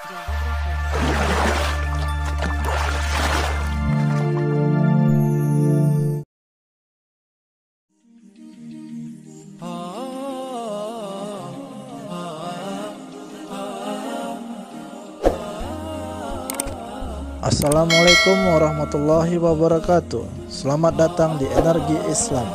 Assalamualaikum warahmatullahi wabarakatuh. Selamat datang di Energi Islam.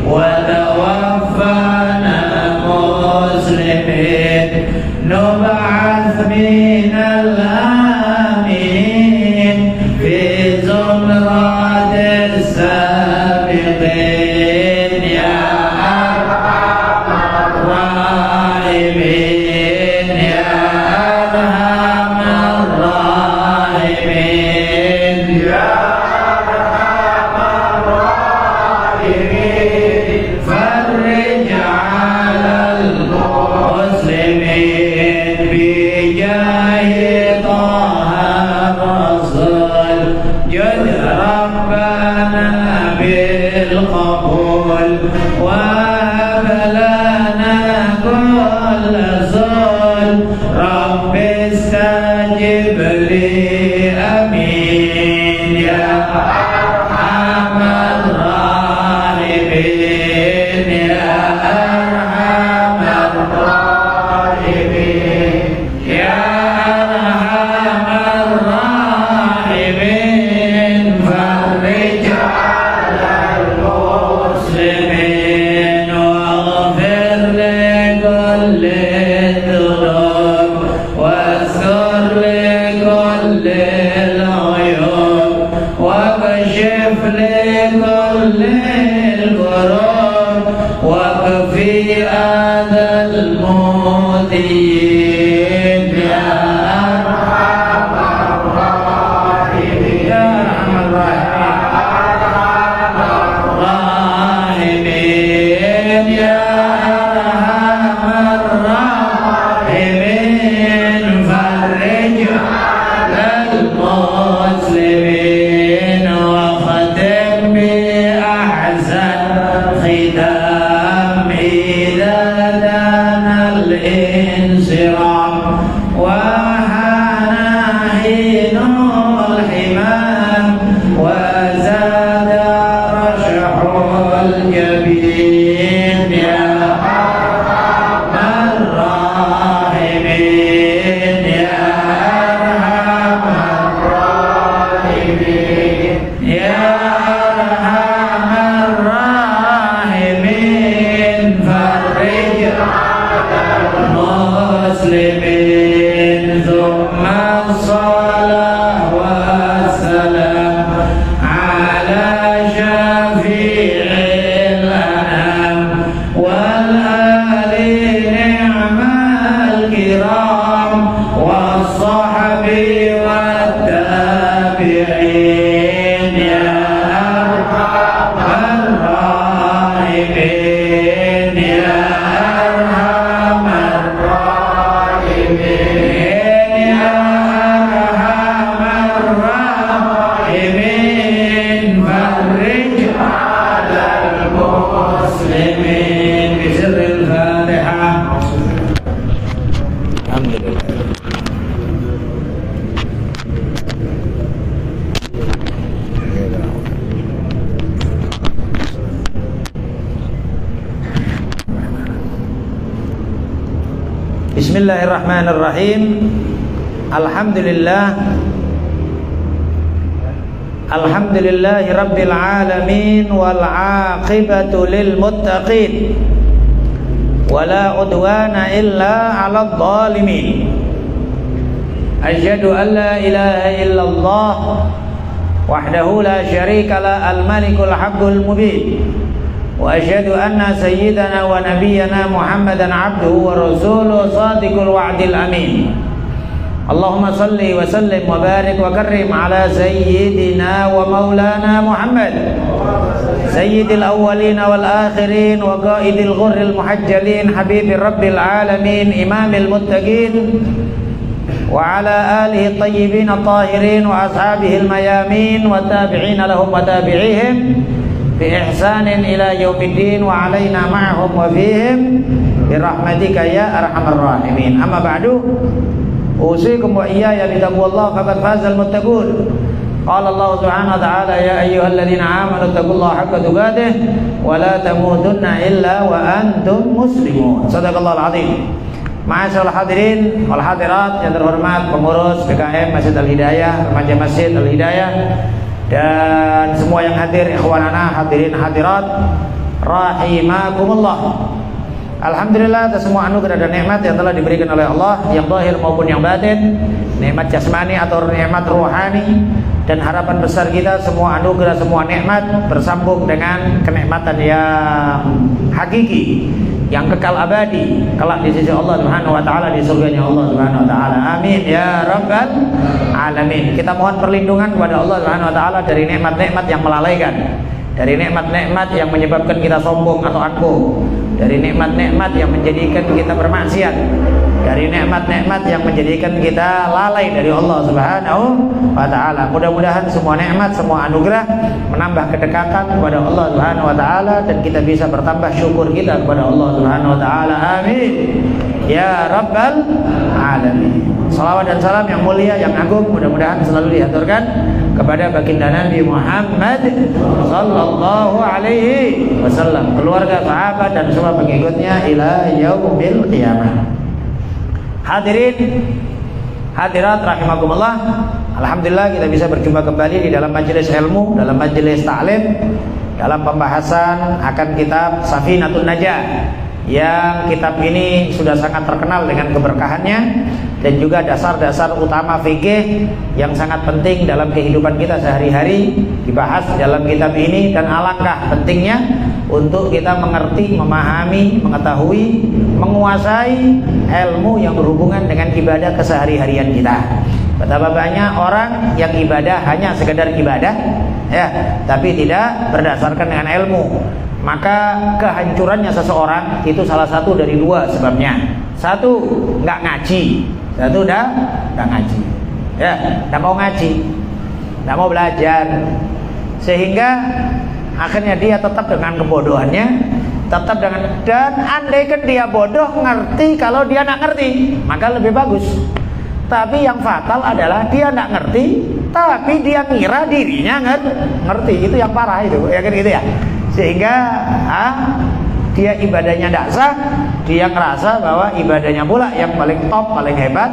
وتوفنا مسلمين نبعث من الآمنين في زمرة السابقين يا أرحم الراحمين يا أرحم الراحمين يا فرج على المسلمين بجاه طه الرسول جد ربنا بالقبول وهب لنا كل زول رب استجب لي امين يا ارحم الراحمين يا أرحم الراحمين يا أرحم الراحمين فرج على المسلمين واغفر لكل الذنوب واستر لكل العيوب واكشف لكل الكرب واكفي أذى المؤذين يا أرحم الراحمين يا أرحم الراحمين يا أرحم الراحمين فرج على المسلمين وختم بأحسن ختام إذا دنا الانصراف وحان حين الحمام وزاد رشح الجبين يا أرحم الراحمين يا أرحم الراحمين يا أرحم الراحمين فرج على المسلمين ثم الصلاة والسلام على شفيع الأنام والآل نعم الكرام والصحب والتابعين يا أرحم الراحمين يا أرحم الراحمين يا أرحم الراحمين فرج على المسلمين بسر الفاتحة. الحمد لله. Bismillahirrahmanirrahim. Alhamdulillahi rabbil alamin wal aqibatu lil muttaqin wala udwana illa 'alal zalimin. Asyhadu an la ilaha illallah wahdahu la syarika la al-malikul haqqul mubin. Wa asyhadu anna sayyidana wa nabiyyana Muhammadan abduhu wa rasuluhu sadiqul wa'dil amin. Allahumma salli wa sallim wa barik wa karrim ala sayyidina wa maulana Muhammad sayyidil awwalin wal akhirin wa qaidil ghurril muhajjalin habibir rabbil alamin imamil muttaqin wa ala alihi tayyibin at-tahirin wa ashabihil mayamin wa tabi'ina lahum wa tabi'ihim bi ihsanin ila yaumiddin wa alaina ma'ahum wa fihim birahmatika ya arhamar rahimin. Amma ba'du, usikum wa iyaya bitaqwallah faqad fazal muttaqun. Qala Allah subhanahu wa ta'ala ya ayyuhalladzina amanu taqullaha haqqa tuqatih wa la tamutunna illa wa antum muslimun. Shadaqallahul azim. Ma'asyiral hadirin wal hadirat yang terhormat pengurus BKM Masjid Al-Hidayah, remaja Masjid Al-Hidayah, dan semua yang hadir, ikhwanana hadirin hadirat rahimakumullah. Alhamdulillah atas semua anugerah dan nikmat yang telah diberikan oleh Allah, yang zahir maupun yang batin, nikmat jasmani atau nikmat rohani, dan harapan besar kita semua anugerah, semua nikmat bersambung dengan kenikmatan yang hakiki, yang kekal abadi kelak di sisi Allah Subhanahu wa taala, di surganya Allah Subhanahu wa taala. Amin ya rabbal alamin. Kita mohon perlindungan kepada Allah Subhanahu wa taala dari nikmat-nikmat yang melalaikan, dari nikmat-nikmat yang menyebabkan kita sombong atau angkuh, dari nikmat-nikmat yang menjadikan kita bermaksiat, dari nikmat-nikmat yang menjadikan kita lalai dari Allah Subhanahu wa taala. Mudah-mudahan semua nikmat, semua anugerah menambah kedekatan kepada Allah Subhanahu wa taala, dan kita bisa bertambah syukur kita kepada Allah Subhanahu wa taala. Amin ya rabbal alamin. Salawat dan salam yang mulia, yang agung mudah-mudahan selalu dihaturkan kepada baginda Nabi Muhammad sallallahu alaihi wasallam, keluarga, sahabat, dan semua pengikutnya ila yaumil qiyamah. Hadirin hadirat rahimakumullah, alhamdulillah kita bisa berjumpa kembali di dalam majelis ilmu, dalam majelis ta'lim, dalam pembahasan akan kitab Safinatun Najah, yang kitab ini sudah sangat terkenal dengan keberkahannya dan juga dasar-dasar utama fikih yang sangat penting dalam kehidupan kita sehari-hari dibahas dalam kitab ini. Dan alangkah pentingnya untuk kita mengerti, memahami, mengetahui, menguasai ilmu yang berhubungan dengan ibadah kesehari-harian kita. Betapa banyak orang yang ibadah hanya sekedar ibadah, ya, tapi tidak berdasarkan dengan ilmu. Maka kehancurannya seseorang itu salah satu dari dua sebabnya. Satu, nggak ngaji. Satu, udah ngaji, ya, nggak mau ngaji, nggak mau belajar, sehingga akhirnya dia tetap dengan kebodohannya, tetap dengan, dan andaikan dia bodoh ngerti kalau dia nggak ngerti, maka lebih bagus. Tapi yang fatal adalah dia nggak ngerti, tapi dia ngira dirinya ngerti. Itu yang parah itu, ya kan gitu ya. Sehingga dia ibadahnya tidak sah, dia ngerasa bahwa ibadahnya pula yang paling top, paling hebat,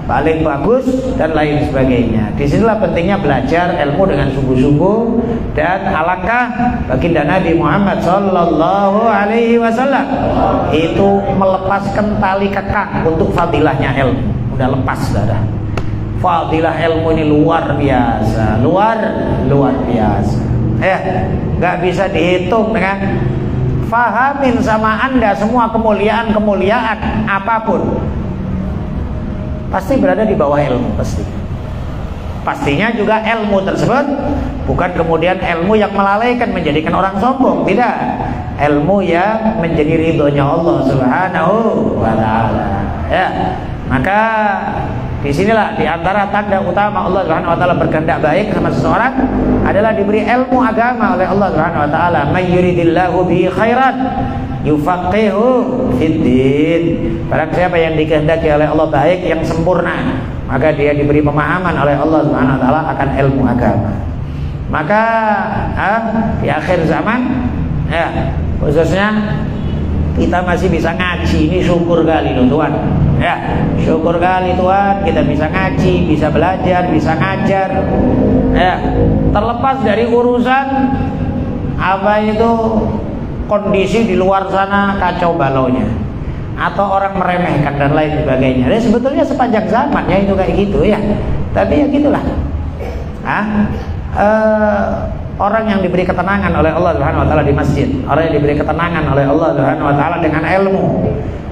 paling bagus, dan lain sebagainya. Disinilah pentingnya belajar ilmu dengan sungguh-sungguh, dan alangkah baginda Nabi Muhammad sallallahu alaihi wasallam itu melepaskan tali kekang untuk fadilahnya ilmu. Udah lepas, sudah. Fadilah ilmu ini luar biasa, luar biasa. Nggak bisa dihitung dengan fahamin sama Anda semua kemuliaan apapun pasti berada di bawah ilmu, pastinya juga ilmu tersebut bukan kemudian ilmu yang melalaikan menjadikan orang sombong, tidak, ilmu yang menjadi ridhonya Allah Subhanahu wa taala, ya. Maka disinilah diantara tanda utama Allah Subhanahu wa taala berkehendak baik sama seseorang adalah diberi ilmu agama oleh Allah Subhanahu wa taala. May yuridillahu bihi khairan yufaqihu fiddin. Barang siapa yang dikehendaki oleh Allah baik yang sempurna, maka dia diberi pemahaman oleh Allah Subhanahu wa taala akan ilmu agama. Maka di akhir zaman, ya, khususnya kita masih bisa ngaji, ini syukur kali loh Tuhan, ya, syukur kali Tuhan, kita bisa ngaji, bisa belajar, bisa ngajar, ya, terlepas dari urusan apa itu kondisi di luar sana kacau balaunya, atau orang meremehkan dan lain sebagainya. Dan sebetulnya sepanjang zaman ya itu kayak gitu ya, tapi ya gitulah. Orang yang diberi ketenangan oleh Allah Subhanahu wa taala di masjid, orang yang diberi ketenangan oleh Allah Subhanahu wa taala dengan ilmu,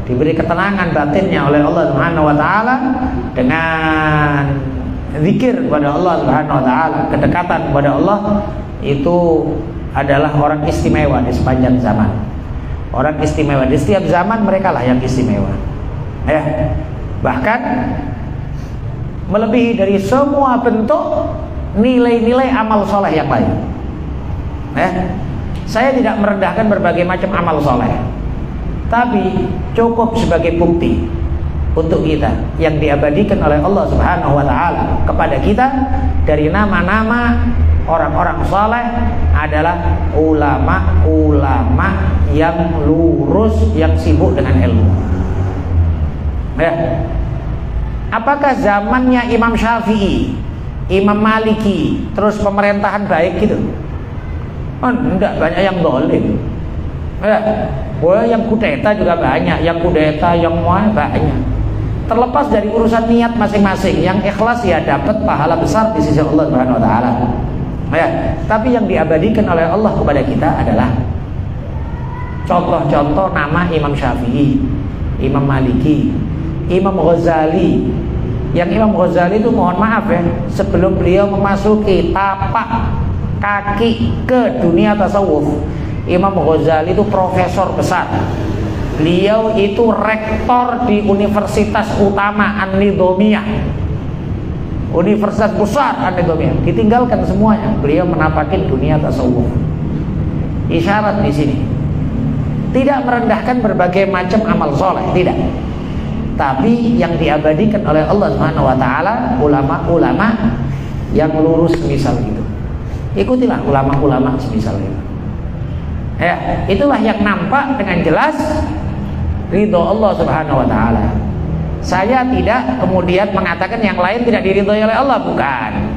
diberi ketenangan batinnya oleh Allah Subhanahu wa taala dengan zikir kepada Allah Subhanahu wa taala, kedekatan kepada Allah, itu adalah orang istimewa di sepanjang zaman. Orang istimewa di setiap zaman, mereka lah yang istimewa. Ya. Bahkan melebihi dari semua bentuk nilai-nilai amal soleh yang lain. Saya tidak merendahkan berbagai macam amal soleh, tapi cukup sebagai bukti untuk kita yang diabadikan oleh Allah Subhanahu wa taala kepada kita dari nama-nama orang-orang soleh adalah ulama-ulama yang lurus, yang sibuk dengan ilmu. Apakah zamannya Imam Syafi'i, Imam Maliki, terus pemerintahan baik gitu? Enggak, banyak yang dolim. Yang kudeta juga banyak, yang kudeta, yang banyak. Terlepas dari urusan niat masing-masing, yang ikhlas ya dapat pahala besar di sisi Allah Subhanahu wa taala. Tapi yang diabadikan oleh Allah kepada kita adalah contoh-contoh nama Imam Syafi'i, Imam Maliki, Imam Ghazali. Yang Imam Ghazali itu mohon maaf ya, sebelum beliau memasuki tapak kaki ke dunia tasawuf, Imam Ghazali itu profesor besar. Beliau itu rektor di Universitas Utama An-Nidhamiyah, Universitas besar An-Nidhamiyah. Ditinggalkan semuanya, beliau menapaki dunia tasawuf. Isyarat di sini tidak merendahkan berbagai macam amal soleh, tidak. Tapi yang diabadikan oleh Allah Subhanahu wa taala ulama-ulama yang lurus semisal itu. Ikutilah ulama-ulama semisal itu. Itulah yang nampak dengan jelas ridho Allah Subhanahu wa taala. Saya tidak kemudian mengatakan yang lain tidak diridhoi oleh Allah, bukan.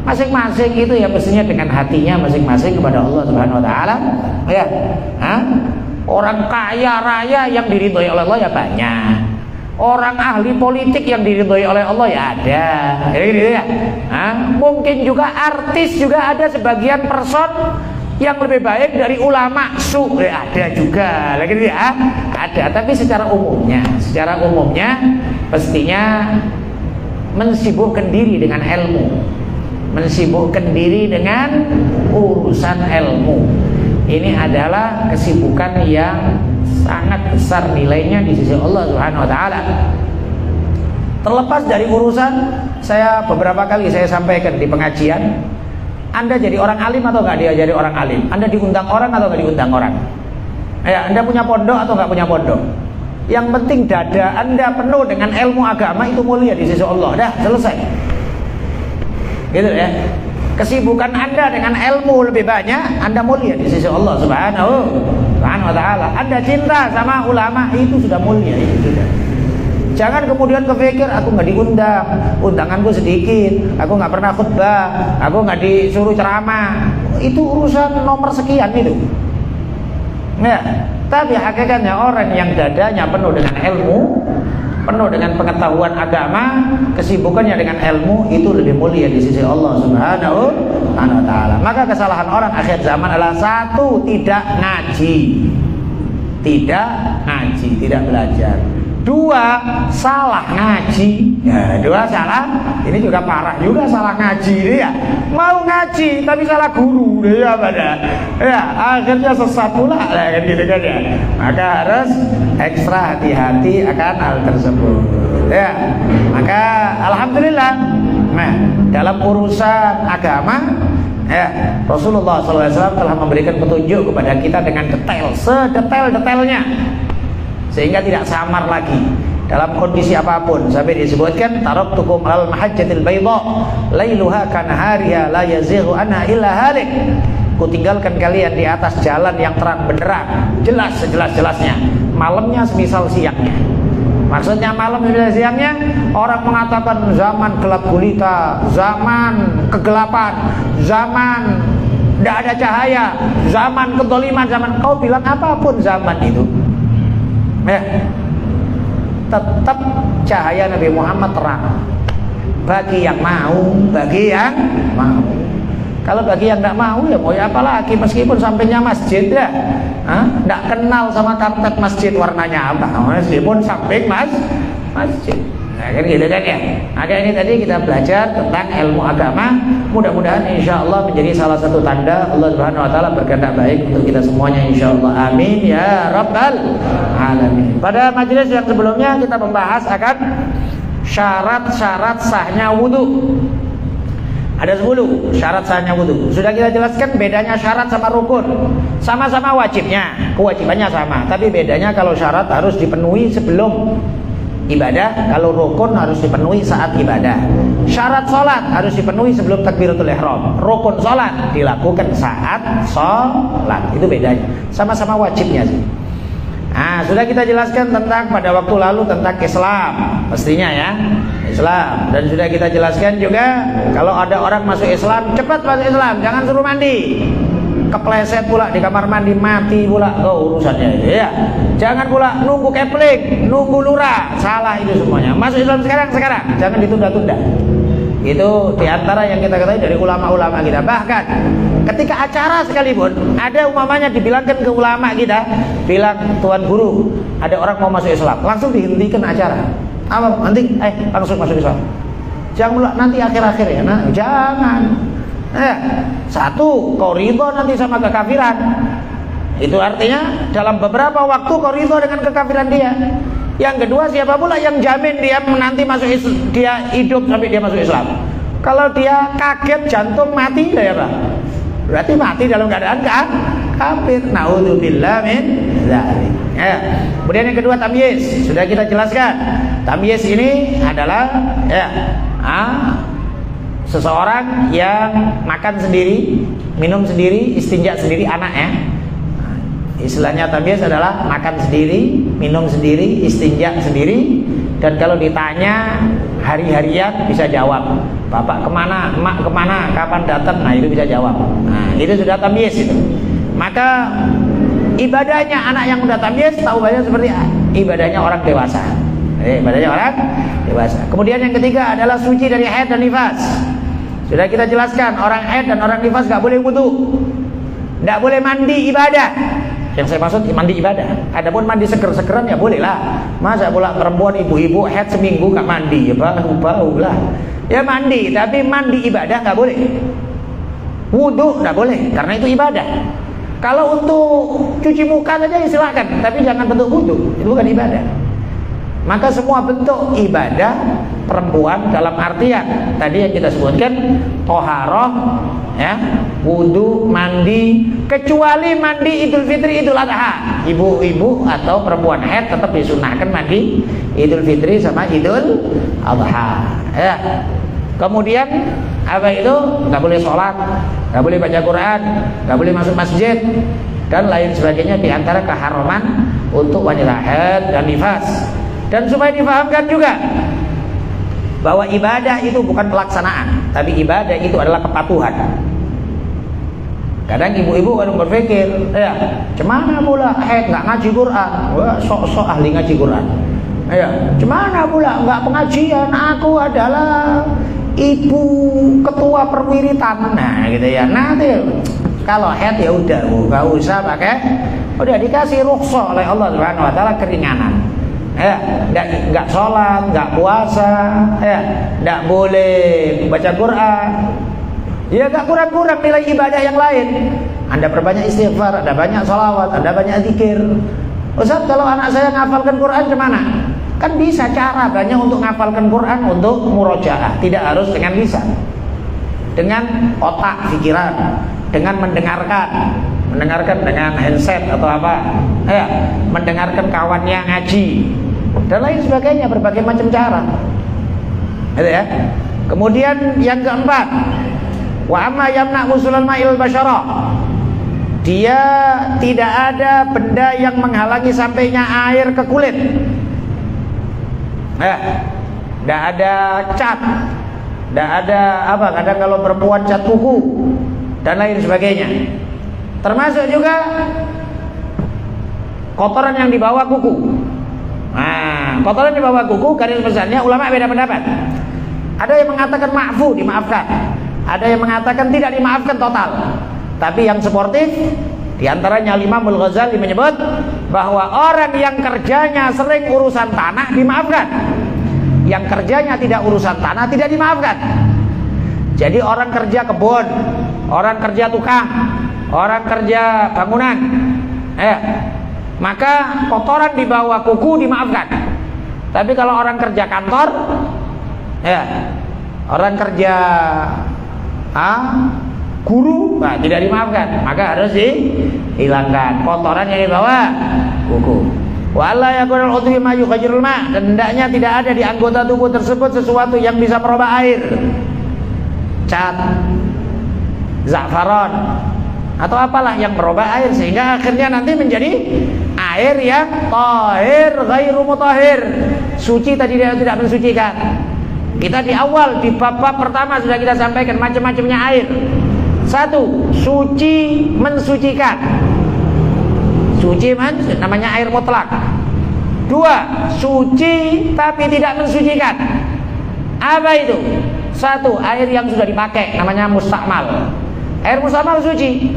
Masing-masing itu ya mestinya dengan hatinya masing-masing kepada Allah Subhanahu wa taala. Orang kaya raya yang diridhoi oleh Allah ya banyak. Orang ahli politik yang diridhoi oleh Allah ya ada. Mungkin juga artis juga ada sebagian person yang lebih baik dari ulama ada juga ada. Tapi secara umumnya pastinya mensibukkan diri dengan ilmu, mensibukkan diri dengan urusan ilmu. Ini adalah kesibukan yang sangat besar nilainya di sisi Allah Subhanahu wa taala. Terlepas dari urusan, saya beberapa kali saya sampaikan di pengajian, Anda jadi orang alim atau nggak dia jadi orang alim? Anda diundang orang atau nggak diundang orang? Anda punya pondok atau nggak punya pondok? Yang penting dada Anda penuh dengan ilmu agama, itu mulia di sisi Allah. Dah selesai. Gitu ya. Kesibukan Anda dengan ilmu lebih banyak, Anda mulia di sisi Allah Subhanahu wa taala. Anda cinta sama ulama, itu sudah mulia, itu sudah. Jangan kemudian kepikir aku nggak diundang, undanganku sedikit, aku nggak pernah khutbah, aku nggak disuruh ceramah. Itu urusan nomor sekian itu. Tapi hakikatnya orang yang dadanya penuh dengan ilmu, penuh dengan pengetahuan agama, kesibukannya dengan ilmu, itu lebih mulia di sisi Allah Subhanahu wa taala. Maka kesalahan orang akhir zaman adalah satu, tidak ngaji, tidak belajar. Dua, salah ngaji. Dua salah. Ini juga parah juga, salah ngaji ini ya. Mau ngaji tapi salah guru dia pada. Akhirnya sesat pula kan gitu kan ya. Maka harus ekstra hati-hati akan hal tersebut. Maka alhamdulillah. Dalam urusan agama, Rasulullah SAW telah memberikan petunjuk kepada kita dengan detail, sedetail-detailnya, sehingga tidak samar lagi dalam kondisi apapun. Sampai disebutkan taraktukum al mahajjatil bayda lailuha kanahariha la yazighu anha illa halik. Kutinggalkan kalian di atas jalan yang terang benderang, jelas sejelas-jelasnya, malamnya semisal siangnya. Maksudnya malam semisal siangnya, orang mengatakan zaman gelap gulita, zaman kegelapan, zaman tidak ada cahaya, zaman kedoliman, zaman, kau bilang apapun zaman itu, tetap cahaya Nabi Muhammad terang bagi yang mau, Kalau bagi yang tidak mau ya mau ya apa lagi, meskipun sampingnya masjid ya, tidak kenal sama karpet masjid warnanya apa, meskipun samping masjid. Nah, kan gitu kan ya. Maka ini tadi kita belajar tentang ilmu agama. Mudah-mudahan insya Allah menjadi salah satu tanda Allah Subhanahu Wa Taala berkehendak baik untuk kita semuanya insya Allah. Amin ya Rabbal Alamin. Pada majelis yang sebelumnya kita membahas akan syarat-syarat sahnya wudhu. Ada 10 syarat sahnya wudhu. Sudah kita jelaskan bedanya syarat sama rukun. Sama-sama wajibnya, kewajibannya sama. Tapi bedanya kalau syarat harus dipenuhi sebelum ibadah, kalau rukun harus dipenuhi saat ibadah. Syarat sholat harus dipenuhi sebelum takbiratul ihram. Rukun sholat dilakukan saat sholat. Itu bedanya. Sama-sama wajibnya sih. Nah, sudah kita jelaskan tentang pada waktu lalu tentang Islam, pastinya ya, Islam. Dan sudah kita jelaskan juga kalau ada orang masuk Islam, cepat masuk Islam, jangan suruh mandi. Kepleset pula di kamar mandi, mati pula, urusannya itu ya. Jangan pula nunggu kepling, nunggu lurah, salah itu semuanya. Masuk Islam sekarang, jangan ditunda-tunda. Itu diantara yang kita ketahui dari ulama-ulama kita. Bahkan ketika acara sekalipun ada umpamanya dibilangkan ke ulama kita, bilang tuan guru ada orang mau masuk Islam, langsung dihentikan acara. Apa? Nanti langsung masuk Islam. Jangan pula nanti akhir-akhir ya. Nah, jangan. Satu, kau ridho nanti sama kekafiran. Itu artinya dalam beberapa waktu kau ridho dengan kekafiran dia. Yang kedua, siapa pula yang jamin dia nanti masuk Islam, dia hidup sampai dia masuk Islam? Kalau dia kaget jantung mati, ya Pak, berarti mati dalam keadaan kafir. Naudzubillah min dzalik. Kemudian yang kedua tamyiz, sudah kita jelaskan. Tamyiz ini adalah seseorang yang makan sendiri, minum sendiri, istinja sendiri, anak ya. Istilahnya tamyiz adalah makan sendiri, minum sendiri, istinja sendiri. Dan kalau ditanya hari-harian bisa jawab, bapak kemana, emak kemana, kapan datang, nah itu bisa jawab. Nah itu sudah tamyiz itu. Maka ibadahnya anak yang udah tamyiz, tahu banyak seperti ibadahnya orang dewasa. Ibadahnya orang dewasa. Kemudian yang ketiga adalah suci dari haid dan nifas. Sudah kita jelaskan, orang haid dan orang nifas gak boleh wudu, gak boleh mandi ibadah. Yang saya maksud mandi ibadah. Adapun mandi seger-segeran ya boleh lah. Masa pula perempuan ibu-ibu haid seminggu gak mandi, ya bau lah. Ya mandi, tapi mandi ibadah gak boleh. Wudu gak boleh, karena itu ibadah. Kalau untuk cuci muka saja silakan, tapi jangan bentuk wudu, itu bukan ibadah. Maka semua bentuk ibadah perempuan dalam artian tadi yang kita sebutkan, toharoh, ya, wudu, mandi, kecuali mandi Idul Fitri, Idul Adha. Ibu-ibu atau perempuan haid tetap disunahkan mandi Idul Fitri sama Idul Adha. Ya. Kemudian apa itu? Nggak boleh sholat, nggak boleh baca Quran, nggak boleh masuk masjid dan lain sebagainya diantara keharaman untuk wanita haid dan nifas. Dan supaya difahamkan juga bahwa ibadah itu bukan pelaksanaan, tapi ibadah itu adalah kepatuhan. Kadang ibu-ibu kadang berpikir, ya, cemana pula haid nggak ngaji Quran, wah sok-sok ahli ngaji Quran. Ya, cemana pula nggak pengajian, aku adalah ibu ketua perwiritan, nah gitu ya. Nanti kalau haid ya udah, nggak usah pakai, udah dikasih rukhsah oleh Allah Subhanahu Wa Taala keringanan. Ya, nggak sholat, nggak puasa, ya, nggak boleh baca Quran. Ya nggak kurang-kurang nilai ibadah yang lain. Anda perbanyak istighfar, Anda banyak sholawat, Anda banyak zikir. Ustaz, kalau anak saya ngafalkan Quran gimana? Kan bisa cara banyak untuk ngafalkan Quran untuk murojaah. Tidak harus dengan lisan, dengan otak, pikiran, dengan mendengarkan dengan handset atau apa, ya, mendengarkan kawannya ngaji dan lain sebagainya, berbagai macam cara. Gitu ya. Kemudian yang keempat, wa amma yamna usulal ma'il basyarah. Dia tidak ada benda yang menghalangi sampainya air ke kulit. Tidak ada cat, tidak ada apa, kadang kalau perempuan cat kuku dan lain sebagainya. Termasuk juga kotoran yang dibawa kuku. Nah, kotoran dibawa kuku, garis besarnya ulama beda pendapat. Ada yang mengatakan ma'fu, dimaafkan. Ada yang mengatakan tidak dimaafkan total. Tapi yang sportif, diantaranya Imamul Ghazali menyebut bahwa orang yang kerjanya sering urusan tanah dimaafkan, yang kerjanya tidak urusan tanah tidak dimaafkan. Jadi orang kerja kebun, orang kerja tukang, orang kerja bangunan, maka kotoran di bawah kuku dimaafkan. Tapi kalau orang kerja kantor, orang kerja guru, tidak dimaafkan, maka harus dihilangkan kotoran yang di bawah kuku. Wala yakunul udwi ma yughayirul ma, dan hendaknya tidak ada di anggota tubuh tersebut sesuatu yang bisa merubah air. Cat, za'faron, atau apalah yang merubah air sehingga akhirnya nanti menjadi air yang tahir ghairu mutahhir, suci tadi dia tidak mensucikan. Kita di awal di bab-bab pertama sudah kita sampaikan macam-macamnya air. Satu, suci mensucikan. Suci namanya air mutlak. Dua, suci tapi tidak mensucikan. Apa itu? Satu, air yang sudah dipakai namanya mustakmal. Air mustakmal suci,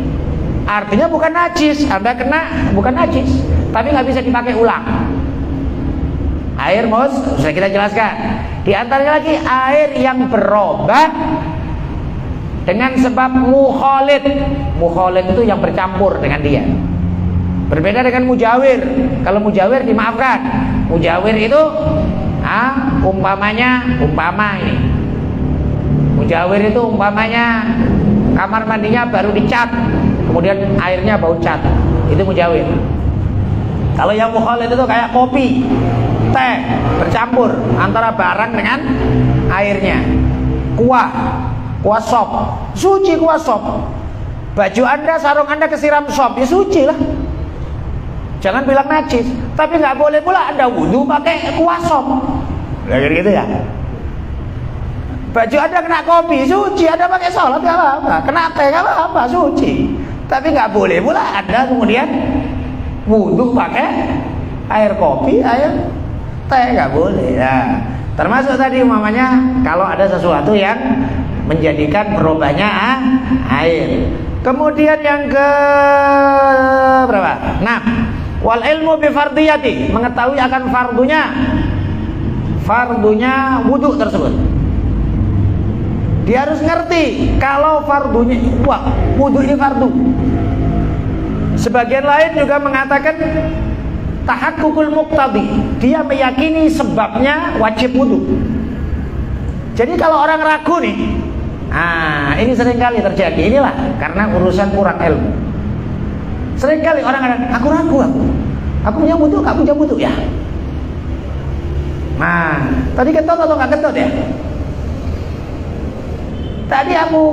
artinya bukan najis. Anda kena bukan najis, tapi nggak bisa dipakai ulang. Air sudah kita jelaskan. Di antaranya lagi air yang berubah dengan sebab mukhalid. Mukhalid itu yang bercampur dengan dia. Berbeda dengan mujawir. Kalau mujawir dimaafkan. Mujawir itu umpama ini. Mujawir itu umpamanya kamar mandinya baru dicat, kemudian airnya bau cat. Itu mujawir. Kalau yang mukhalid itu kayak kopi, teh bercampur antara barang dengan airnya. Kuah sop, suci kuah sop. Baju Anda, sarung Anda kesiram sop, ya suci lah. Jangan bilang najis. Tapi nggak boleh pula Anda wudhu pakai kuah sop. Gitu ya. Baju Anda kena kopi, suci. Anda pakai sholat nggak apa-apa. Kena teh nggak apa-apa, suci. Tapi nggak boleh pula Anda kemudian wudhu pakai air kopi, air teh, nggak boleh. Nah, termasuk tadi umpamanya kalau ada sesuatu yang menjadikan berubahnya air. Kemudian yang ke berapa? Nah, wal ilmu bi fardiyati, mengetahui akan fardunya wudu tersebut. Dia harus ngerti kalau fardunya, wudu ini fardu. Sebagian lain juga mengatakan tahakkukul muqtadi, dia meyakini sebabnya wajib wudu. Jadi kalau orang ragu nih, ini seringkali terjadi. Inilah karena urusan kurang ilmu. Seringkali orang ada, aku ragu, aku punya wudu, kamu punya wudu ya. Nah, tadi kentut atau nggak kentut ya? Tadi aku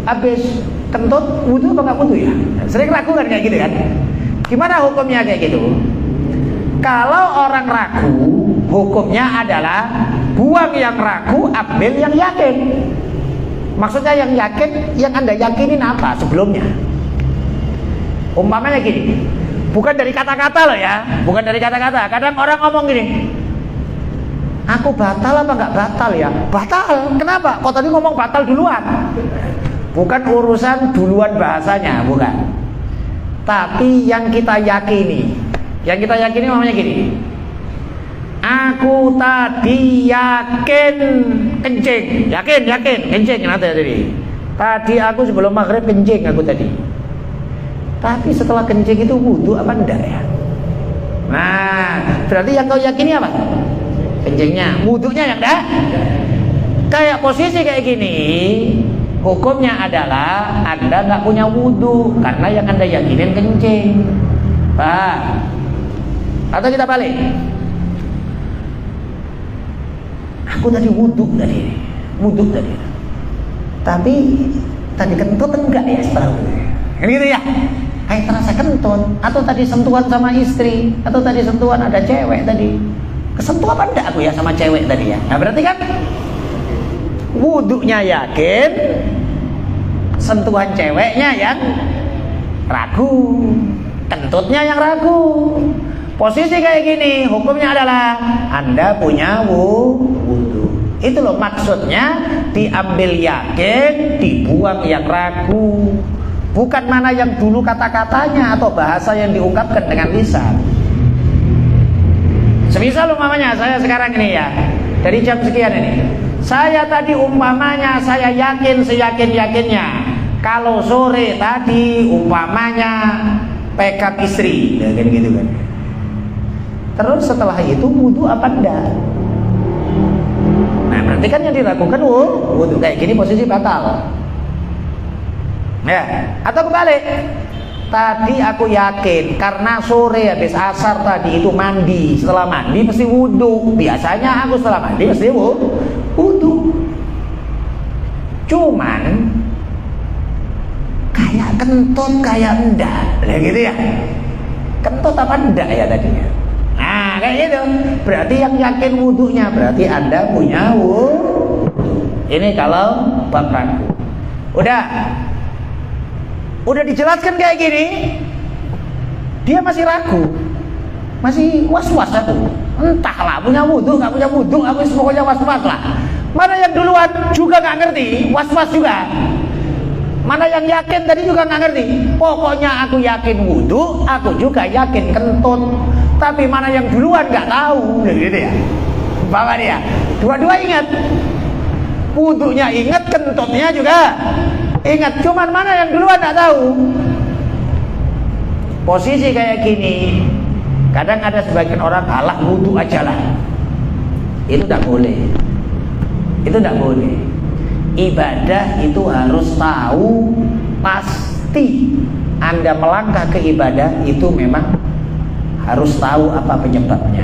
habis kentut, wudu atau nggak wudu ya? Sering ragu kan kayak gitu kan? Gimana hukumnya kayak gitu? Kalau orang ragu, hukumnya adalah buang yang ragu, ambil yang yakin. Maksudnya yang yakin, yang Anda yakinin apa sebelumnya? Umpamanya gini, bukan dari kata-kata loh ya, bukan dari kata-kata. Kadang orang ngomong gini, aku batal apa nggak batal ya? Batal. Kenapa? Kok tadi ngomong batal duluan? Bukan urusan duluan bahasanya, bukan. Tapi yang kita yakini, namanya gini. Aku tadi yakin kencing, yakin kencing nanti tadi. Tadi aku sebelum maghrib kencing aku tadi. Tapi setelah kencing itu wudu apa enggak ya? Nah, berarti yang kau yakini apa? Kencingnya, wudunya yang enggak? Kayak posisi kayak gini, hukumnya adalah Anda nggak punya wudu karena yang Anda yakinin kencing. Atau kita balik. Aku tadi wudu tadi. Tapi tadi kentut enggak ya setelah wudu? Gitu ya. Kayak terasa kentut, atau tadi sentuhan sama istri, atau tadi sentuhan ada cewek tadi. Kesentuh apa enggak aku ya sama cewek tadi ya? Nah berarti kan wudunya yakin, sentuhan ceweknya yang ragu, kentutnya yang ragu. Posisi kayak gini, hukumnya adalah Anda punya wudu. Itu loh maksudnya, diambil yakin, dibuang yang ragu. Bukan mana yang dulu kata-katanya atau bahasa yang diungkapkan dengan lisan. Semisal umpamanya saya sekarang ini ya, dari jam sekian ini, saya tadi umpamanya saya yakin seyakin-yakinnya kalau sore tadi umpamanya pegang istri, ya, kan gitu kan. Terus setelah itu wudu apa enggak? Nah berarti kan yang diragukan wudu, kayak gini posisi batal. Ya, atau kebalik. Tadi aku yakin karena sore habis asar tadi itu mandi, setelah mandi mesti wudu. Biasanya aku setelah mandi mesti wudu. Cuman kayak kentut kayak enggak, ya gitu ya. Kentut apa enggak ya tadinya? Nah kayak gitu. Berarti yang yakin wudunya berarti Anda punya wudu. Ini kalau bab ragu. Udah dijelaskan kayak gini, dia masih ragu, masih was-was aku. Entahlah punya wudu nggak punya wudu, aku pokoknya was-was lah. Mana yang duluan juga nggak ngerti, was-was juga. Mana yang yakin tadi juga nggak ngerti. Pokoknya aku yakin wudu, aku juga yakin kentut. Tapi mana yang duluan nggak tahu, gitu ya. Bapak dia, dua-dua ingat, wudunya ingat, kentutnya juga ingat, cuman mana yang duluan nggak tahu. Posisi kayak gini, kadang ada sebagian orang kalah wudu aja lah. Itu tidak boleh. Itu tidak boleh. Ibadah itu harus tahu pasti. Anda melangkah ke ibadah itu memang harus tahu apa penyebabnya.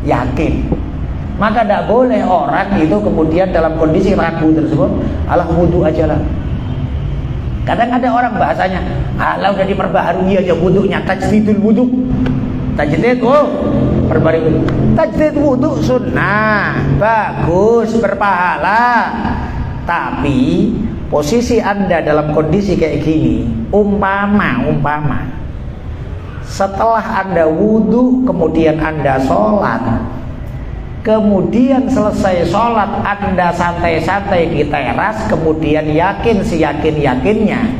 Yakin. Maka tidak boleh orang itu kemudian dalam kondisi ragu tersebut, alah wudu aja lah. Kadang ada orang bahasanya, alah udah diperbaharui aja wudunya, tajdidul wudu. Tajdid, perbarui. Tajdid wudu sunnah, bagus, berpahala. Tapi posisi Anda dalam kondisi kayak gini, umpama setelah Anda wudu kemudian Anda sholat, kemudian selesai sholat Anda santai-santai di teras, kemudian yakin seyakin-yakinnya,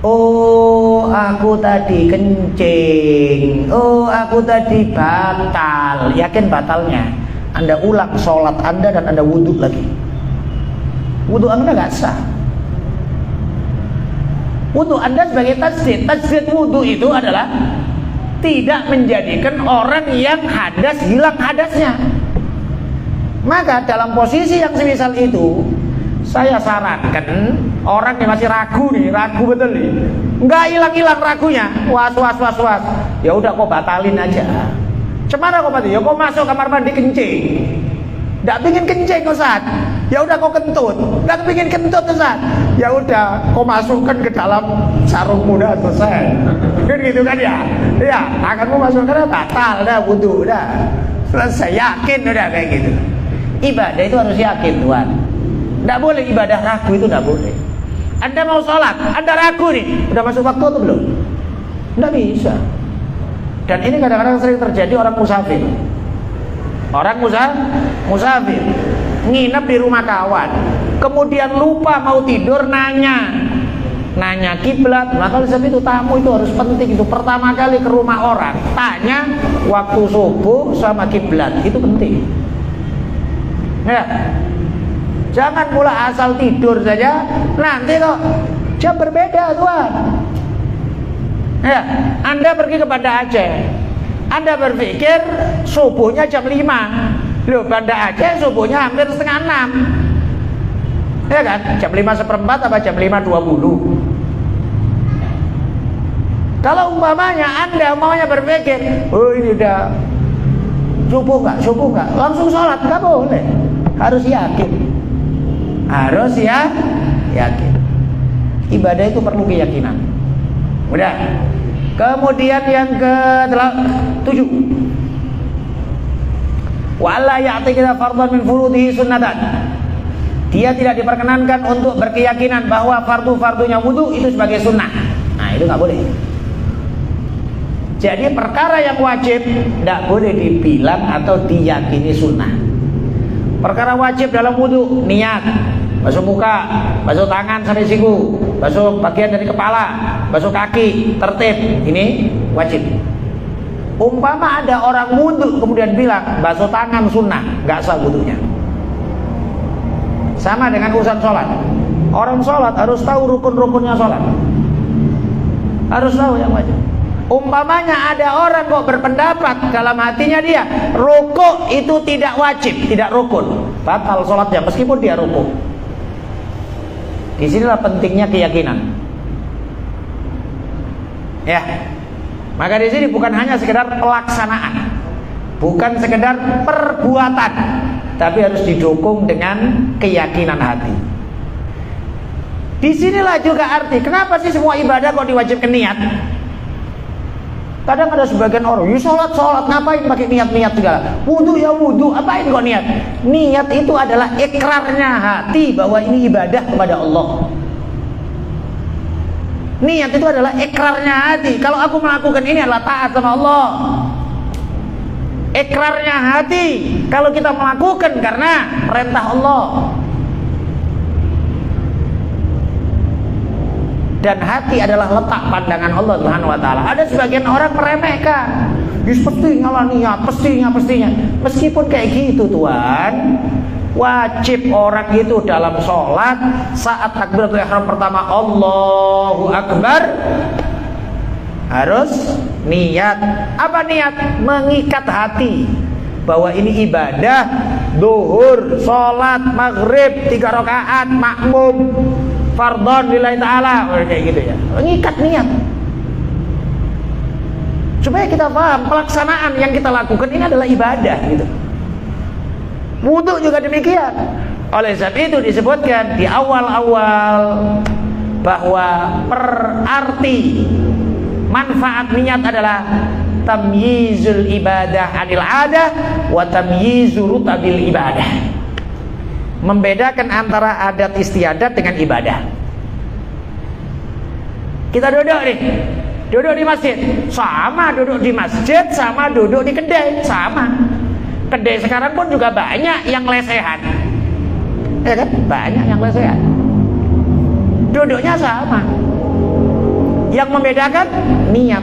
oh aku tadi kencing, oh aku tadi batal, yakin batalnya, Anda ulang sholat Anda dan Anda wudhu lagi. Wudhu Anda gak sah. Wudhu Anda sebagai tajdid. Tajdid wudhu itu adalah tidak menjadikan orang yang hadas hilang hadasnya. Maka dalam posisi yang semisal itu, saya sarankan orang yang masih ragu nih, ragu betul nih, nggak hilang-hilang ragunya, was, ya udah kok batalin aja. Cemana kok batalin? Ya kok masuk kamar mandi kencing, nggak pingin kencing Ustaz, ya udah kok kentut, nggak pingin kentut Ustaz, ya udah kok masukkan ke dalam sarungmu dah selesai, kan gitu kan ya, tanganmu masukkan batal, dah wudu, dah selesai, yakin udah kayak gitu. Ibadah itu harus yakin Tuhan. Tidak boleh ibadah ragu, itu tidak boleh. Anda mau sholat, Anda ragu nih, udah masuk waktu atau belum? Tidak bisa. Dan ini kadang-kadang sering terjadi orang musafir. Orang musafir nginep di rumah kawan, kemudian lupa mau tidur, nanya kiblat. Maka oleh sebab itu tamu itu harus penting, itu pertama kali ke rumah orang tanya waktu subuh sama kiblat, itu penting. Ya, jangan pula asal tidur saja, nanti kok jam berbeda Tuhan. Ya, Anda pergi ke Banda Aceh, Anda berpikir subuhnya jam 5, loh Banda Aceh subuhnya hampir setengah 6, ya kan? Jam 5:15 apa jam 5:20? Kalau umpamanya Anda berpikir, oh ini udah subuh nggak, langsung sholat, nggak boleh. Harus yakin, yakin. Ibadah itu perlu keyakinan. Udah. Kemudian yang ke-7, wala ya'tiqida fardhan min furudihi sunnatan. Dia tidak diperkenankan untuk berkeyakinan bahwa fardu-fardunya wudu itu sebagai sunnah. Nah, itu nggak boleh. Jadi perkara yang wajib tidak boleh dibilang atau diyakini sunnah. Perkara wajib dalam wudu, niat, basuh muka, basuh tangan sampai siku, basuh bagian dari kepala, basuh kaki, tertib. Ini wajib. Umpama ada orang wudu kemudian bilang basuh tangan sunnah, nggak sah wudunya. Sama dengan urusan sholat. Orang sholat harus tahu rukun-rukunnya sholat, harus tahu yang wajib. Umpamanya ada orang kok berpendapat dalam hatinya dia rukuk itu tidak wajib, tidak rukun, batal sholatnya meskipun dia rukuk. Disinilah pentingnya keyakinan. Ya, maka di sini bukan hanya sekedar pelaksanaan, bukan sekedar perbuatan, tapi harus didukung dengan keyakinan hati. Disinilah juga arti kenapa sih semua ibadah kok diwajibkan niat. Kadang ada sebagian orang, ya sholat, ngapain pakai niat-niat segala? Wudu ya wudu, apain kok niat? Niat itu adalah ikrarnya hati bahwa ini ibadah kepada Allah. Niat itu adalah ikrarnya hati. Kalau aku melakukan ini adalah taat sama Allah. Ikrarnya hati. Kalau kita melakukan karena perintah Allah. Dan hati adalah letak pandangan Allah Subhanahu wa taala. Ada sebagian orang meremehkan. Pastinya lah niat, pastinya. Meskipun kayak gitu Tuhan, wajib orang itu dalam sholat saat takbiratul ihram pertama Allahu Akbar harus niat. Apa niat? Mengikat hati bahwa ini ibadah zuhur, sholat maghrib 3 rakaat makmum fardhon lillahi ta'ala, kayak gitu ya. Mengikat niat supaya kita paham pelaksanaan yang kita lakukan ini adalah ibadah gitu. Wudu juga demikian. Oleh sebab itu disebutkan di awal-awal bahwa perarti manfaat niat adalah tamyizul ibadah anil adah wa tamyizu rutabil ibadah. Membedakan antara adat istiadat dengan ibadah. Kita duduk nih, duduk di masjid, sama duduk di masjid, sama duduk di kedai, sama. Kedai sekarang pun juga banyak yang lesehan, ya kan? Banyak yang lesehan. Duduknya sama. Yang membedakan niat.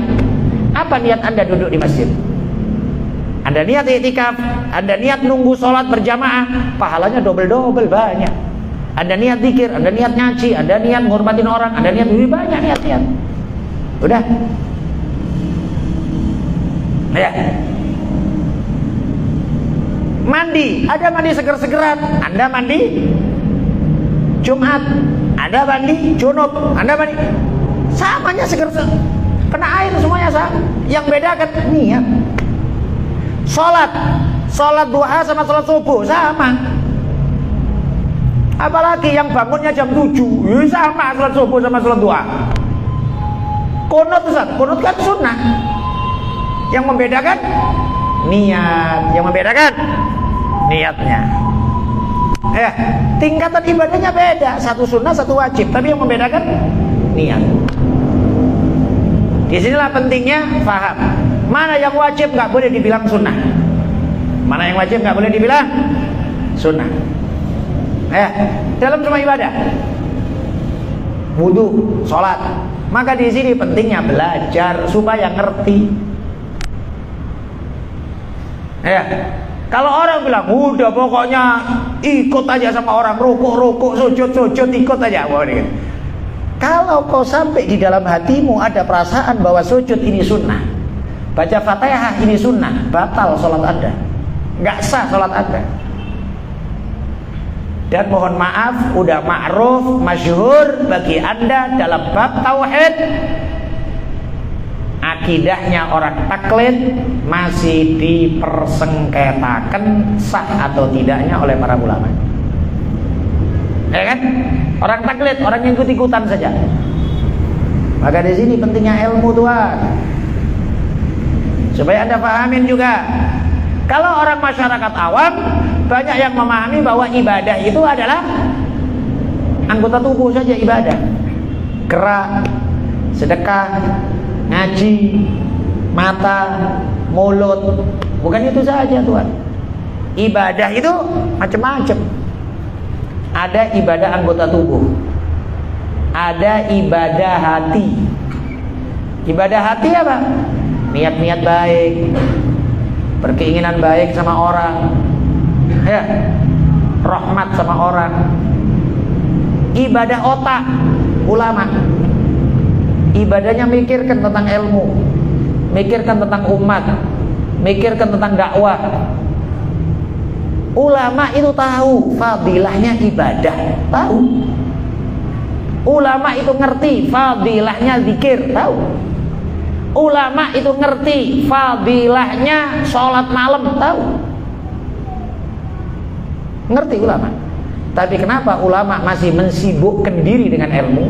Apa niat Anda duduk di masjid? Anda niat iktikaf, Anda niat nunggu sholat berjamaah, pahalanya double banyak. Anda niat zikir, Anda niat ngaji, Anda niat menghormatin orang, Anda niat lebih banyak niat. Udah. Ya. Mandi, ada mandi seger-segeran, Anda mandi Jumat, Anda mandi junub, Anda mandi samanya seger-seger, kena air semuanya sama. Yang bedakan niat. Sholat duha sama sholat subuh sama. Apalagi yang bangunnya jam 7 sama sholat subuh sama sholat duha. Kunut Ustaz, kunut kan sunnah. Yang membedakan niat, yang membedakan niatnya. Tingkatan ibadahnya beda, satu sunnah satu wajib, tapi yang membedakan niat. Disinilah pentingnya paham. Mana yang wajib nggak boleh dibilang sunnah, mana yang wajib nggak boleh dibilang sunnah. Dalam semua ibadah, wudu, sholat. Maka di sini pentingnya belajar supaya ngerti. Kalau orang bilang udah pokoknya ikut aja sama orang, rukuk, sujud, ikut aja. Kalau kau sampai di dalam hatimu ada perasaan bahwa sujud ini sunnah, baca Fatihah ini sunnah, batal sholat Anda, nggak sah sholat Anda. Dan mohon maaf, udah ma'ruf, masyhur bagi Anda dalam bab tauhid, akidahnya orang taklid masih dipersengketakan sah atau tidaknya oleh para ulama. Ya kan? Orang taklid, orang yang ikut-ikutan saja. Maka di sini pentingnya ilmu Tuhan. Supaya Anda pahamin juga. Kalau orang masyarakat awam, banyak yang memahami bahwa ibadah itu adalah anggota tubuh saja ibadah. Gerak, sedekah, ngaji, mata, mulut. Bukan itu saja Tuhan. Ibadah itu macam-macam. Ada ibadah anggota tubuh, ada ibadah hati. Ibadah hati apa? Niat-niat baik, berkeinginan baik sama orang, ya, rahmat sama orang. Ibadah otak, ulama, ibadahnya mikirkan tentang ilmu, mikirkan tentang umat, mikirkan tentang dakwah. Ulama itu tahu fadilahnya ibadah, tahu. Ulama itu ngerti fadilahnya zikir, tahu. Ulama itu ngerti fadilahnya sholat malam, tahu. Ngerti ulama. Tapi kenapa ulama masih mensibukkan diri dengan ilmu?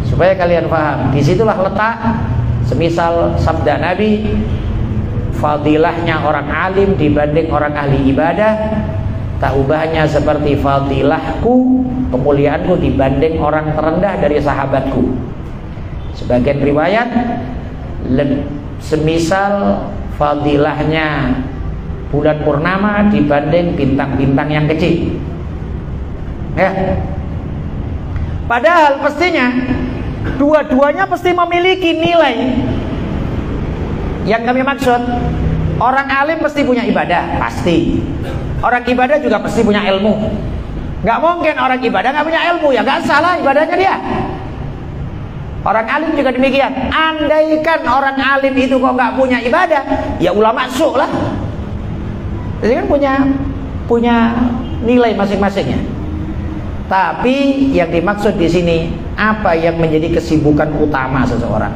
Supaya kalian paham. Disitulah letak semisal sabda Nabi, fadilahnya orang alim dibanding orang ahli ibadah tak ubahnya seperti fadilahku, kemuliaanku dibanding orang terendah dari sahabatku. Sebagian riwayat semisal fadilahnya bulan purnama dibanding bintang-bintang yang kecil, ya. Padahal pastinya dua-duanya pasti memiliki nilai. Yang kami maksud, orang alim pasti punya ibadah, pasti. Orang ibadah juga pasti punya ilmu. Gak mungkin orang ibadah gak punya ilmu, ya gak salah ibadahnya dia. Orang alim juga demikian. Andaikan orang alim itu kok gak punya ibadah, ya ulama masuk lah. Jadi kan punya nilai masing-masingnya. Tapi yang dimaksud di sini, apa yang menjadi kesibukan utama seseorang?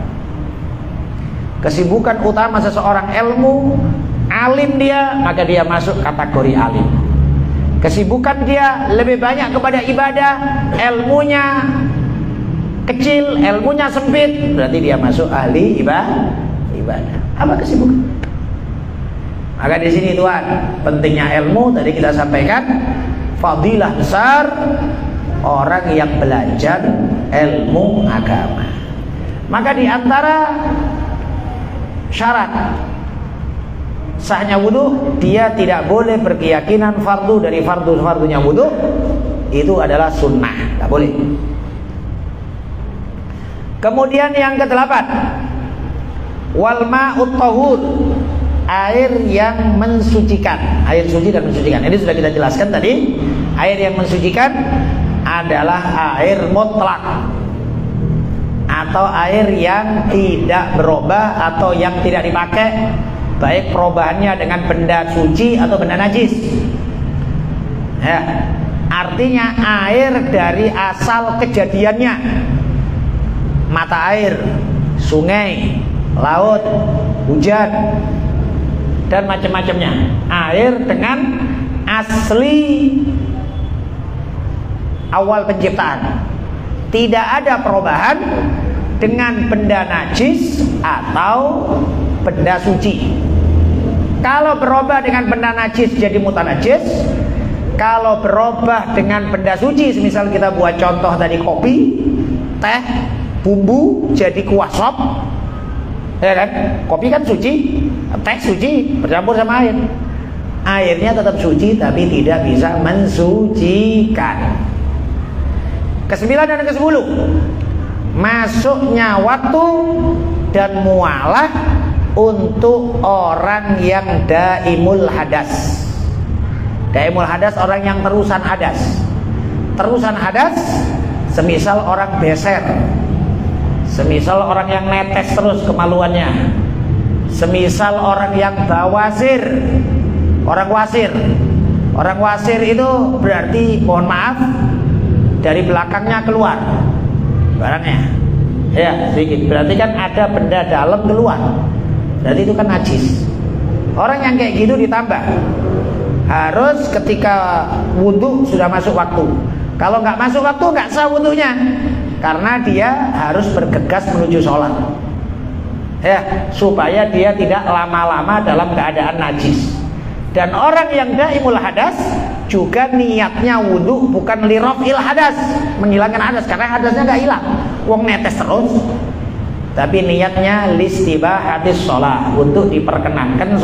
Kesibukan utama seseorang ilmu, alim dia, maka dia masuk kategori alim. Kesibukan dia lebih banyak kepada ibadah, ilmunya kecil, ilmunya sempit, berarti dia masuk ahli ibadah. Apa kesibukan? Maka di sini Tuhan, pentingnya ilmu tadi kita sampaikan, fadilah besar orang yang belajar ilmu agama. Maka di antara syarat sahnya wudu, dia tidak boleh berkeyakinan fardu dari fardu-fardunya wudu itu adalah sunnah, tak boleh. Kemudian yang ke-8, wal ma'ut tahur, air yang mensucikan, air suci dan mensucikan. Ini sudah kita jelaskan tadi. Air yang mensucikan adalah air mutlak, atau air yang tidak berubah atau yang tidak dipakai, baik perubahannya dengan benda suci atau benda najis, ya. Artinya air dari asal kejadiannya, mata air, sungai, laut, hujan, dan macam-macamnya. Air dengan asli awal penciptaan, tidak ada perubahan dengan benda najis atau benda suci. Kalau berubah dengan benda najis jadi mutanajis. Kalau berubah dengan benda suci, misal kita buat contoh tadi kopi, teh, bumbu jadi kuah sop, ya kan? Kopi kan suci, teh suci, bercampur sama air. Airnya tetap suci tapi tidak bisa mensucikan. Ke-9 dan ke-10, masuknya waktu dan mualah untuk orang yang daimul hadas. Daimul hadas orang yang terusan hadas. Terusan hadas semisal orang beser, semisal orang yang netes terus kemaluannya, semisal orang yang bawasir, orang wasir. Orang wasir itu berarti, mohon maaf, dari belakangnya keluar barangnya, ya sedikit, berarti kan ada benda dalam keluar, berarti itu kan najis. Orang yang kayak gitu ditambah harus ketika wudhu sudah masuk waktu. Kalau nggak masuk waktu nggak sah wudhunya, karena dia harus bergegas menuju sholat, ya, supaya dia tidak lama-lama dalam keadaan najis. Dan orang yang daimul hadas juga niatnya wudhu bukan lirafil hadas, menghilangkan hadas, karena hadasnya nggak hilang, wong netes terus, tapi niatnya listibahatis sholat, untuk diperkenankan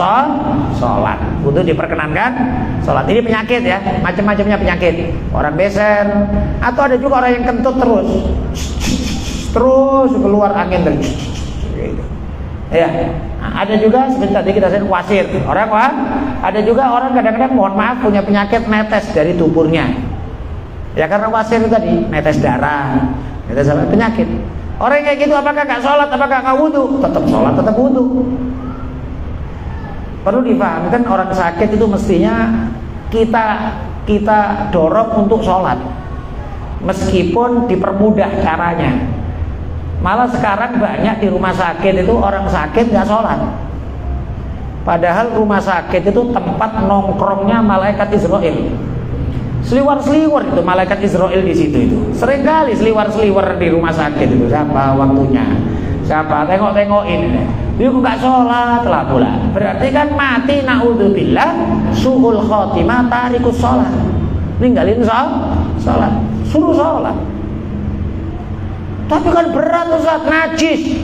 sholat, untuk diperkenankan sholat. Ini penyakit ya, macam-macamnya penyakit. Orang beser, atau ada juga orang yang kentut terus keluar angin terus. Ya, ada juga seperti tadi kita sebut wasir. Ada juga orang kadang-kadang mohon maaf punya penyakit netes dari tuburnya. Ya karena wasir itu tadi netes darah, netes penyakit. Orang kayak gitu apakah gak sholat, apakah gak wudhu? Tetap sholat, tetap wudhu. Perlu dipahamkan orang sakit itu mestinya kita dorong untuk sholat, meskipun dipermudah caranya. Malah sekarang banyak di rumah sakit itu orang sakit gak sholat, padahal rumah sakit itu tempat nongkrongnya malaikat Israel. Seliwar-seliwar itu malaikat Israel di situ itu. Sering kali seliwar-seliwar di rumah sakit itu. Siapa waktunya? Siapa tengok-tengokin. Dia nggak sholat lah pula. Berarti kan mati naudzubillah suul khotimah tarikus sholat. Ninggalin sholat. Suruh sholat. Tapi kan berat Ustaz, najis.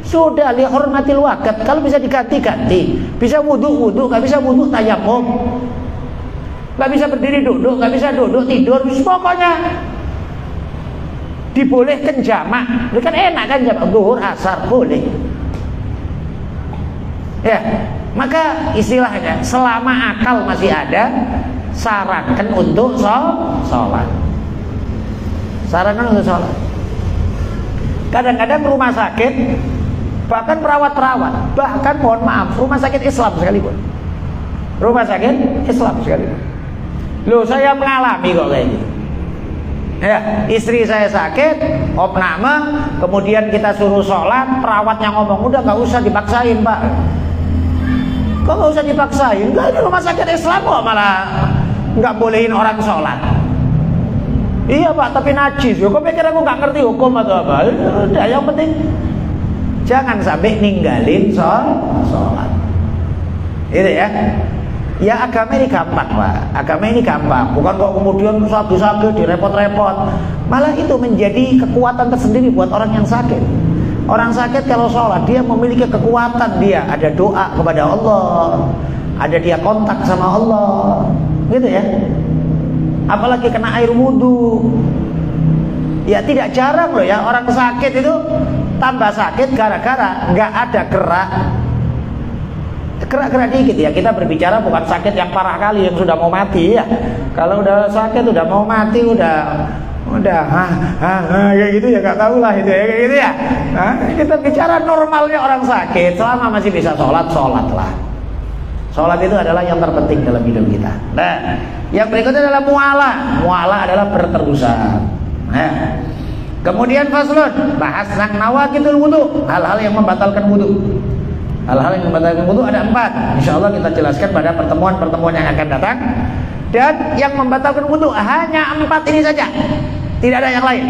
Sudah lihormatil waqt. Kalau bisa diganti-ganti. Bisa wudhu, nggak bisa wudhu tayamum. Gak bisa berdiri duduk, gak bisa duduk tidur, pokoknya dibolehkan jamak. Ini kan enak kan jamak zuhur asar boleh. Ya, maka istilahnya selama akal masih ada, sarankan untuk sholat. Sarankan untuk sholat. Kadang-kadang rumah sakit, bahkan perawat-perawat, bahkan mohon maaf rumah sakit Islam sekalipun, rumah sakit Islam sekalipun. Loh, saya mengalami kok kayak gitu. Ya, istri saya sakit, opname, kemudian kita suruh sholat, perawatnya ngomong, udah nggak usah dipaksain pak. Kok nggak usah dipaksain? Nggak, di rumah sakit Islam kok malah nggak bolehin orang sholat. Iya pak, tapi najis. Kok pikir aku nggak ngerti hukum atau apa? Udah, yang penting jangan sampai ninggalin sholat. Itu ya. Ya agama ini gampang pak, agama ini gampang. Bukan kok kemudian sakit-sakit direpot-repot. Malah itu menjadi kekuatan tersendiri buat orang yang sakit. Orang sakit kalau sholat dia memiliki kekuatan, dia ada doa kepada Allah, ada dia kontak sama Allah, gitu ya. Apalagi kena air wudhu. Ya tidak jarang loh ya orang sakit itu tambah sakit gara-gara nggak ada gerak dikit ya. Kita berbicara bukan sakit yang parah kali yang sudah mau mati ya. Kalau udah sakit udah mau mati udah kayak gitu ya, nggak tahu lah itu ya kayak gitu ya. Kita bicara normalnya orang sakit, selama masih bisa sholat lah. Sholat itu adalah yang terpenting dalam hidup kita. Nah, yang berikutnya adalah mualah adalah berterusan. Nah, kemudian faslun, bahas tentang nawaqidul wudu, hal-hal yang membatalkan wudu. Hal-hal yang membatalkan wudu ada 4. Insya Allah kita jelaskan pada pertemuan-pertemuan yang akan datang. Dan yang membatalkan wudu hanya 4 ini saja, tidak ada yang lain.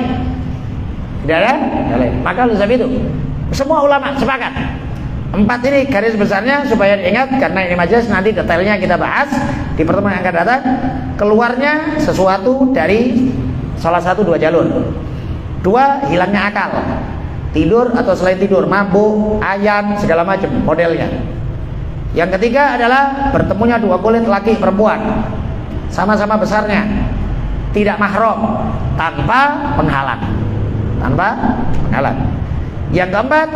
Tidak ada yang lain. Maka oleh sebab itu semua ulama sepakat 4 ini garis besarnya supaya diingat, karena ini majelis nanti detailnya kita bahas di pertemuan yang akan datang. Keluarnya sesuatu dari salah satu 2 jalur. 2, hilangnya akal. Tidur atau selain tidur, mabuk, ayan, segala macam modelnya. Yang ketiga adalah bertemunya 2 kulit laki perempuan, sama-sama besarnya, tidak mahram, tanpa penghalang. Yang keempat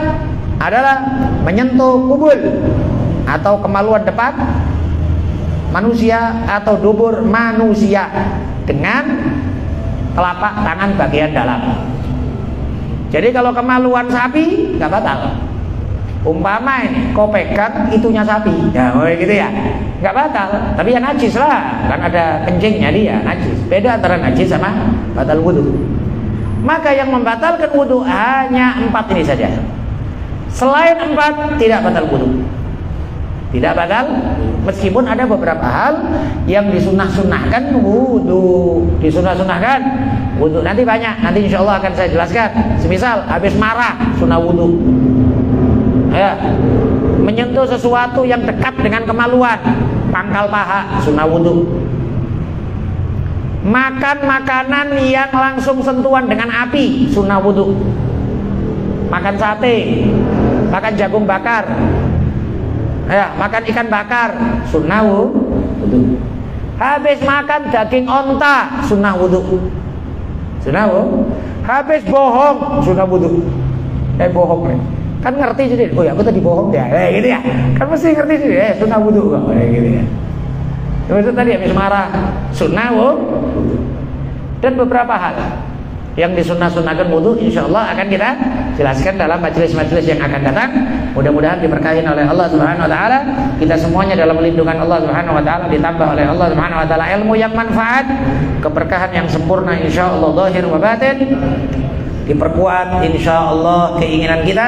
adalah menyentuh kubul atau kemaluan depan manusia atau dubur manusia dengan telapak tangan bagian dalam. Jadi kalau kemaluan sapi nggak batal. Umpama ini kau pegang itunya sapi, ya gitu ya, nggak batal. Tapi ya najis lah, kan ada kencingnya dia, najis. Beda antara najis sama batal wudu. Maka yang membatalkan wudu hanya 4 ini saja. Selain 4 tidak batal wudu. Tidak batal, meskipun ada beberapa hal yang disunah-sunahkan wudu, disunah-sunahkan wudu. Nanti banyak, nanti insya Allah akan saya jelaskan. Semisal habis marah sunnah wudu, ya, menyentuh sesuatu yang dekat dengan kemaluan, pangkal paha, sunnah wudu. Makan makanan yang langsung sentuhan dengan api, sunnah wudu. makan sate, makan jagung bakar, ya, makan ikan bakar, sunnah wudu. Habis makan daging onta, sunnah wudu. Sunnah wudu. Habis bohong, sunnah wudu. Bohong nih. Kan ngerti jadi, oh ya aku tadi bohong ya, gitu ya. Kan mesti ngerti jadi, sunnah wudu kok, gitu ya. Itu tadi habis marah, sunnah wudu. Dan beberapa hal yang disunnah-sunnahkan wudu, insya Allah akan kita jelaskan dalam majelis-majelis yang akan datang. Mudah-mudahan diberkahi oleh Allah Subhanahu Wa Taala. Kita semuanya dalam lindungan Allah Subhanahu Wa Taala, ditambah oleh Allah Subhanahu Wa Taala ilmu yang manfaat, keberkahan yang sempurna, insya Allah zahir wa batin. Diperkuat insya Allah keinginan kita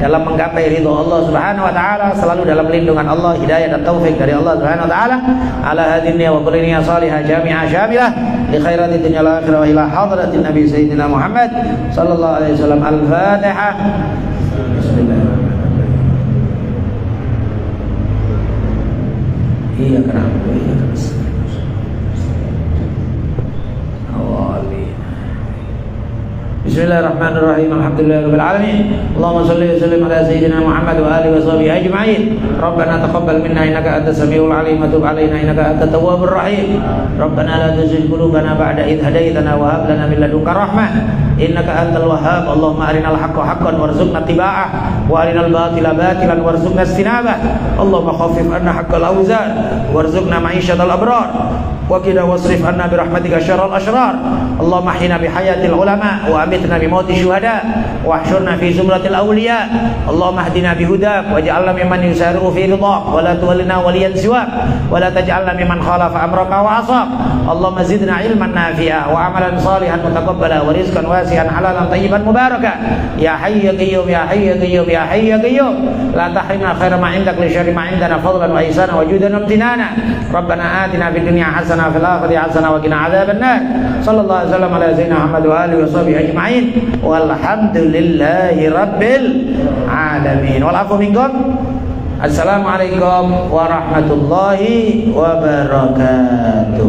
dalam menggapai ridho Allah Subhanahu Wa Taala, selalu dalam lindungan Allah, hidayah dan taufik dari Allah Subhanahu Wa Taala. Ala hadhihi wa kulliya salihah jami'ah syamilah li khairati dunya wal akhirah wa ila hadratin nabi sayyidina Muhammad sallallahu alaihi wasallam. Al-Fatihah. Bismillahirrahmanirrahim. Iyyaka na'budu wa iyyaka nasta'in. Bismillahirrahmanirrahim. Alhamdulillahirabbil alamin. Allahumma shalli wa sallim ala sayyidina Muhammad wa alihi wa sahbihi ajma'in. Rabbana taqabbal minna innaka antas samiul alim wa tub alaina innaka antat tawwabur rahim. Rabbana la tuzigh qulubana ba'da idh hadaytana wa hab lana min ladunka rahmah innaka antal wahhab. Allahumma arinal haqqo haqqan warzuqna ittiba'ah wa arinal batila batilan warzuqna ijtinabah. Allahumma khaffif anna haqqal awzar warzuqna ma'isyatal abrar wa qina wasrif anna bi rahmatika syarral ashrar. Allahumma ahyina bi hayatil ulama wa amitna bi mauti syuhada wa ahsyurna fi zumratil awliya. Allahumma hdina bi hudak waj'alna mimman yusari'u fi ridhak wa la tuwallina waliyan siwak wa la taj'alna mimman khalafa amraka wa 'asak. Allahumma zidna ilman nafi'a wa amalan salihan mutaqabbala wa rizqan wasi'an halalan tayyiban mubaraka. Ya hayy ya qayyum ya hayy ya qayyum ya hayy ya qayyum la tahrimna khaira ma 'indak li syarri ma 'indana fadlan wa ihsana wa judan wa imtinana. Rabbana atina fid dunya hasanah wa fil akhirati hasanah wa qina adzabannar. Sallallahu alaihi wasallam ala sayyidina Muhammad wa alihi wa sahbihi ajma'in. Walhamdulillahi rabbil alamin. Wal afu minkum. Assalamualaikum warahmatullahi wabarakatuh.